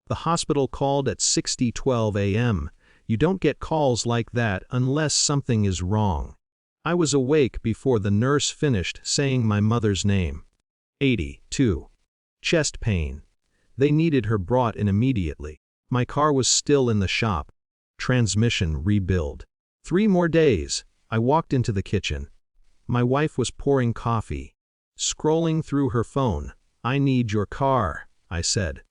The hospital called at 6:12 a.m. You don't get calls like that unless something is wrong. I was awake before the nurse finished saying my mother's name. 82. Chest pain. They needed her brought in immediately. My car was still in the shop. Transmission rebuild. 3 more days. I walked into the kitchen. My wife was pouring coffee. Scrolling through her phone. I need your car, I said.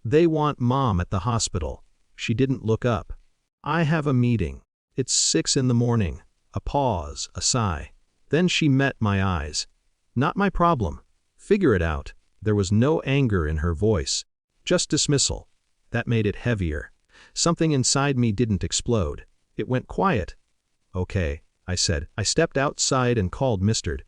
They want Mom at the hospital. She didn't look up. I have a meeting. It's 6 in the morning. A pause, a sigh. Then she met my eyes. Not my problem. Figure it out. There was no anger in her voice. Just dismissal. That made it heavier. Something inside me didn't explode. It went quiet. Okay, I said. I stepped outside and called Mr.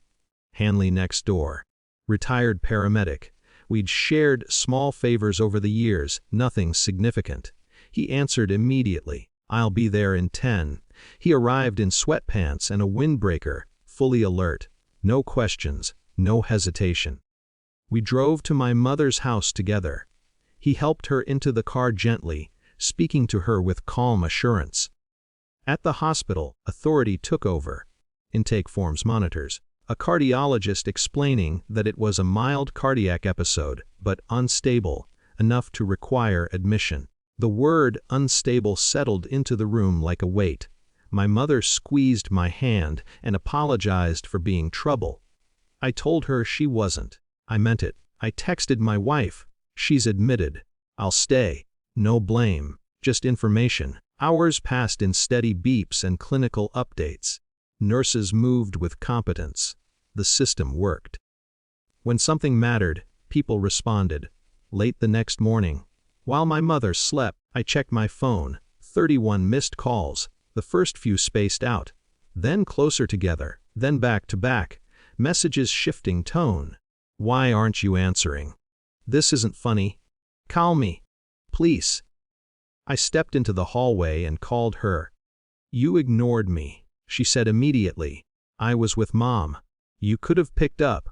Hanley next door. Retired paramedic. We'd shared small favors over the years, nothing significant. He answered immediately. I'll be there in 10. He arrived in sweatpants and a windbreaker, fully alert. No questions, no hesitation. We drove to my mother's house together. He helped her into the car gently, speaking to her with calm assurance. At the hospital, authority took over. Intake forms monitors. A cardiologist explaining that it was a mild cardiac episode, but unstable, enough to require admission. The word unstable settled into the room like a weight. My mother squeezed my hand and apologized for being trouble. I told her she wasn't. I meant it. I texted my wife. She's admitted. I'll stay. No blame, just information. Hours passed in steady beeps and clinical updates. Nurses moved with competence. The system worked. When something mattered, people responded. Late the next morning, while my mother slept, I checked my phone. 31 missed calls, the first few spaced out, then closer together, then back to back, messages shifting tone. Why aren't you answering? This isn't funny. Call me, please. I stepped into the hallway and called her. You ignored me, she said immediately. I was with Mom. You could have picked up.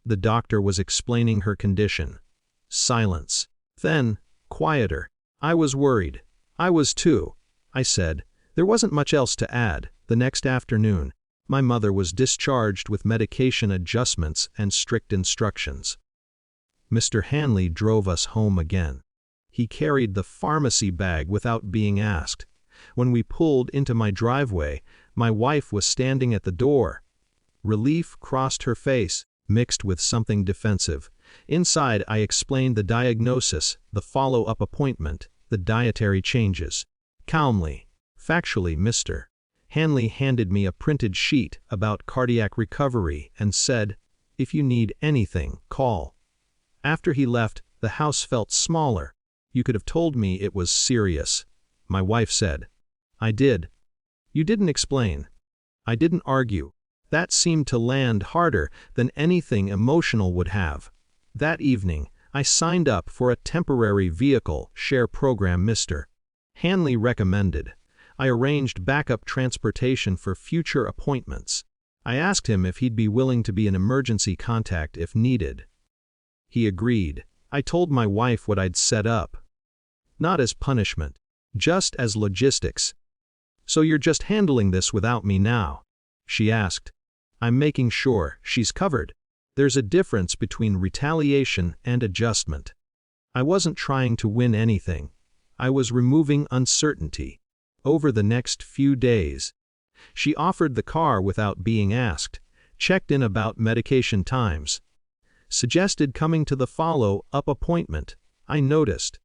The doctor was explaining her condition. Silence. Then, quieter. I was worried. I was too, I said. There wasn't much else to add. The next afternoon, my mother was discharged with medication adjustments and strict instructions. Mr. Hanley drove us home again. He carried the pharmacy bag without being asked. When we pulled into my driveway, my wife was standing at the door. Relief crossed her face, mixed with something defensive. Inside, I explained the diagnosis, the follow-up appointment, the dietary changes. Calmly, factually, Mr. Hanley handed me a printed sheet about cardiac recovery and said, if you need anything, call. After he left, the house felt smaller. You could have told me it was serious. My wife said. I did. You didn't explain. I didn't argue. That seemed to land harder than anything emotional would have. That evening, I signed up for a temporary vehicle share program Mr. Hanley recommended. I arranged backup transportation for future appointments. I asked him if he'd be willing to be an emergency contact if needed. He agreed. I told my wife what I'd set up. Not as punishment, just as logistics. So you're just handling this without me now? She asked. I'm making sure she's covered. There's a difference between retaliation and adjustment. I wasn't trying to win anything. I was removing uncertainty. Over the next few days, she offered the car without being asked, checked in about medication times, suggested coming to the follow-up appointment. I noticed.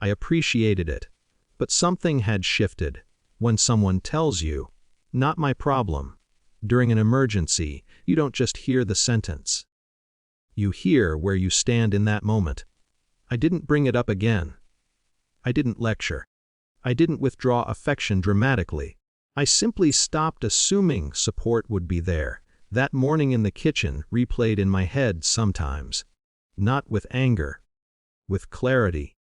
I appreciated it. But something had shifted. When someone tells you, not my problem, during an emergency, you don't just hear the sentence. You hear where you stand in that moment. I didn't bring it up again. I didn't lecture. I didn't withdraw affection dramatically. I simply stopped assuming support would be there. That morning in the kitchen replayed in my head sometimes. Not with anger. With clarity.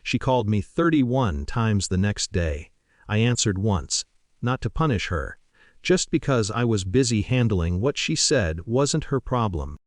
She called me 31 times the next day. I answered once, not to punish her, just because I was busy handling what she said wasn't her problem.